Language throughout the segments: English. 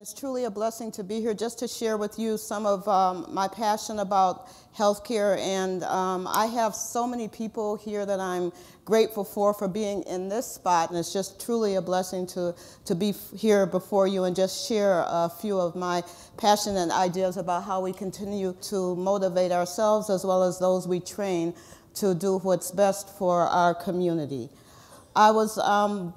It's truly a blessing to be here just to share with you some of my passion about healthcare. And I have so many people here that I'm grateful for being in this spot. And it's just truly a blessing to be here before you and just share a few of my passion and ideas about how we continue to motivate ourselves as well as those we train to do what's best for our community. I was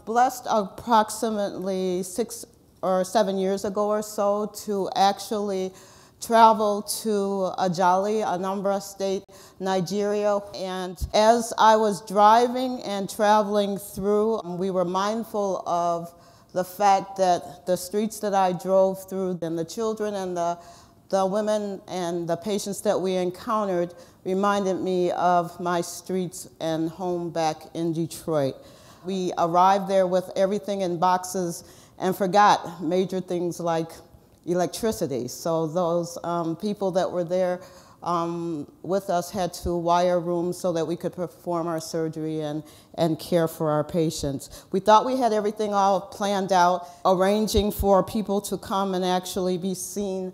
blessed approximately 6 or 7 years ago or so to actually travel to Ajali, Anambra State, Nigeria. And as I was driving and traveling through, we were mindful of the fact that the streets that I drove through and the children and the women and the patients that we encountered reminded me of my streets and home back in Detroit. We arrived there with everything in boxes and forgot major things like electricity. So those people that were there with us had to wire rooms so that we could perform our surgery and care for our patients. We thought we had everything all planned out, arranging for people to come and actually be seen.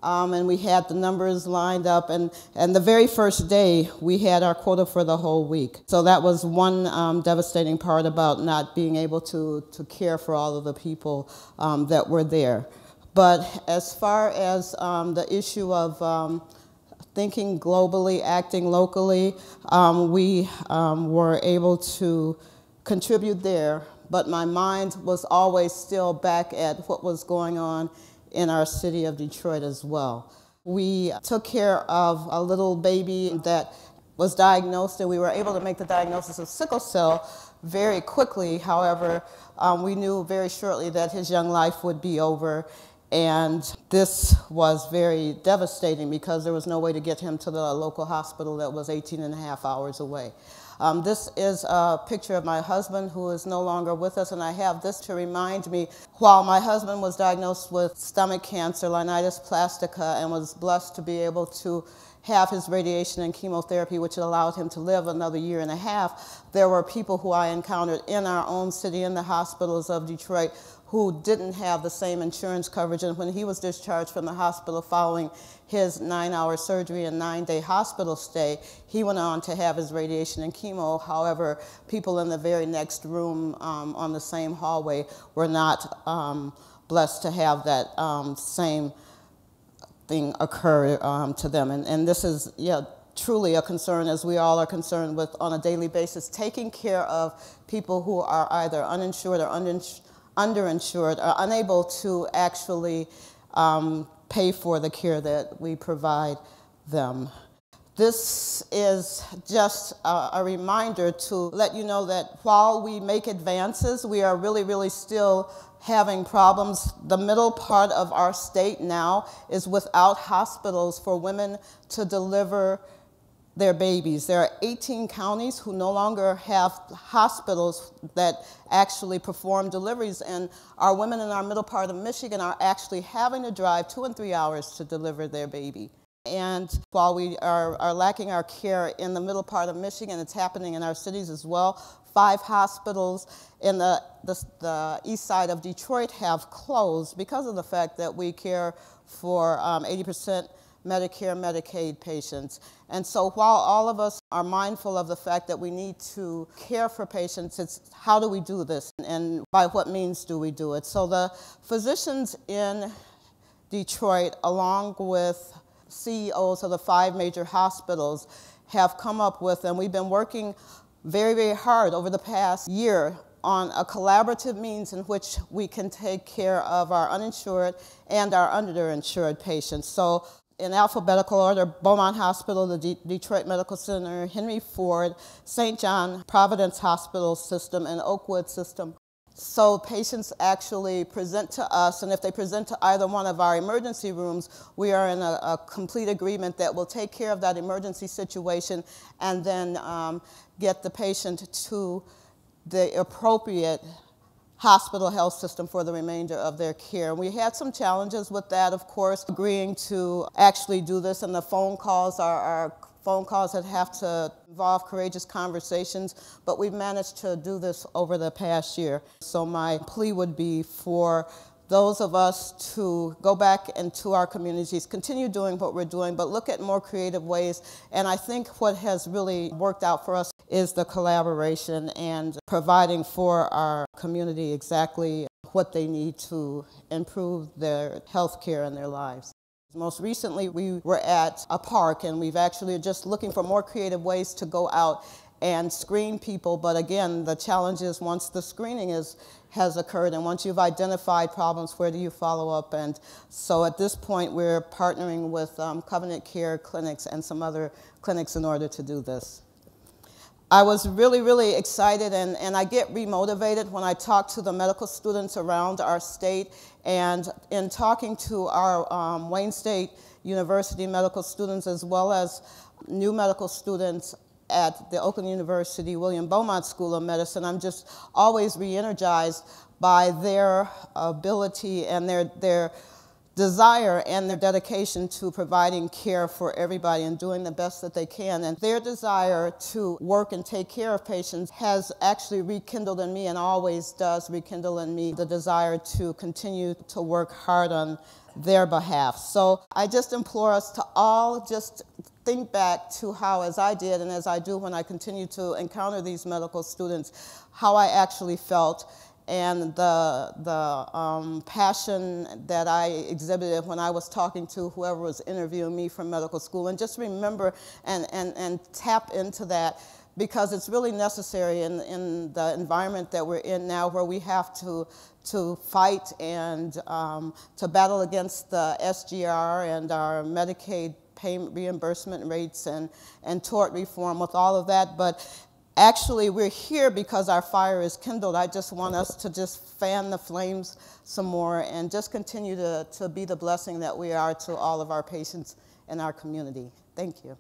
And we had the numbers lined up, and the very first day we had our quota for the whole week. So that was one devastating part about not being able to care for all of the people that were there. But as far as the issue of thinking globally, acting locally, we were able to contribute there, but my mind was always still back at what was going on in our city of Detroit as well. We took care of a little baby that was diagnosed, and we were able to make the diagnosis of sickle cell very quickly. However, we knew very shortly that his young life would be over, and this was very devastating because there was no way to get him to the local hospital that was 18.5 hours away. This is a picture of my husband, who is no longer with us, and I have this to remind me, while my husband was diagnosed with stomach cancer, Linitis plastica, and was blessed to be able to have his radiation and chemotherapy, which allowed him to live another 1.5 years, there were people who I encountered in our own city, in the hospitals of Detroit, who didn't have the same insurance coverage. And when he was discharged from the hospital following his 9-hour surgery and 9-day hospital stay, he went on to have his radiation and chemo. However, people in the very next room on the same hallway were not blessed to have that same thing occur to them. And this is truly a concern, as we all are concerned with on a daily basis, taking care of people who are either uninsured or underinsured, are unable to actually pay for the care that we provide them. This is just a reminder to let you know that while we make advances, we are really still having problems. The middle part of our state now is without hospitals for women to deliver their babies. There are 18 counties who no longer have hospitals that actually perform deliveries, and our women in our middle part of Michigan are actually having to drive 2 and 3 hours to deliver their baby. And while we are lacking our care in the middle part of Michigan, it's happening in our cities as well. 5 hospitals in the east side of Detroit have closed because of the fact that we care for 80% Medicare, Medicaid patients. And so while all of us are mindful of the fact that we need to care for patients, it's how do we do this and by what means do we do it? So the physicians in Detroit, along with CEOs of the 5 major hospitals, have come up with, and we've been working very hard over the past year on a collaborative means in which we can take care of our uninsured and our underinsured patients. So in alphabetical order: Beaumont Hospital, the Detroit Medical Center, Henry Ford, St. John, Providence Hospital System, and Oakwood System. So patients actually present to us, and if they present to either one of our emergency rooms, we are in a complete agreement that we'll take care of that emergency situation and then get the patient to the appropriate hospital health system for the remainder of their care. We had some challenges with that, of course, agreeing to actually do this, and the phone calls are phone calls that have to involve courageous conversations, but we've managed to do this over the past year. So my plea would be for those of us to go back into our communities, continue doing what we're doing, but look at more creative ways. And I think what has really worked out for us is the collaboration and providing for our community exactly what they need to improve their health care and their lives. Most recently, we were at a park, and we've actually just looking for more creative ways to go out and screen people. But again, the challenge is once the screening has occurred and once you've identified problems, where do you follow up? And so at this point, we're partnering with Covenant Care clinics and some other clinics in order to do this. I was really, really excited, and I get remotivated when I talk to the medical students around our state. And in talking to our Wayne State University medical students, as well as new medical students at the Oakland University William Beaumont School of Medicine, I'm just always re-energized by their ability and their desire and their dedication to providing care for everybody and doing the best that they can. And their desire to work and take care of patients has actually rekindled in me, and always does rekindle in me, the desire to continue to work hard on their behalf. So I just implore us to all just think back to how, as I did and as I do when I continue to encounter these medical students, how I actually felt, and the passion that I exhibited when I was talking to whoever was interviewing me from medical school. And just remember and tap into that, because it's really necessary in the environment that we're in now, where we have to fight and to battle against the SGR and our Medicaid payment reimbursement rates and tort reform, with all of that. But actually, we're here because our fire is kindled. I just want us to just fan the flames some more and just continue to be the blessing that we are to all of our patients in our community. Thank you.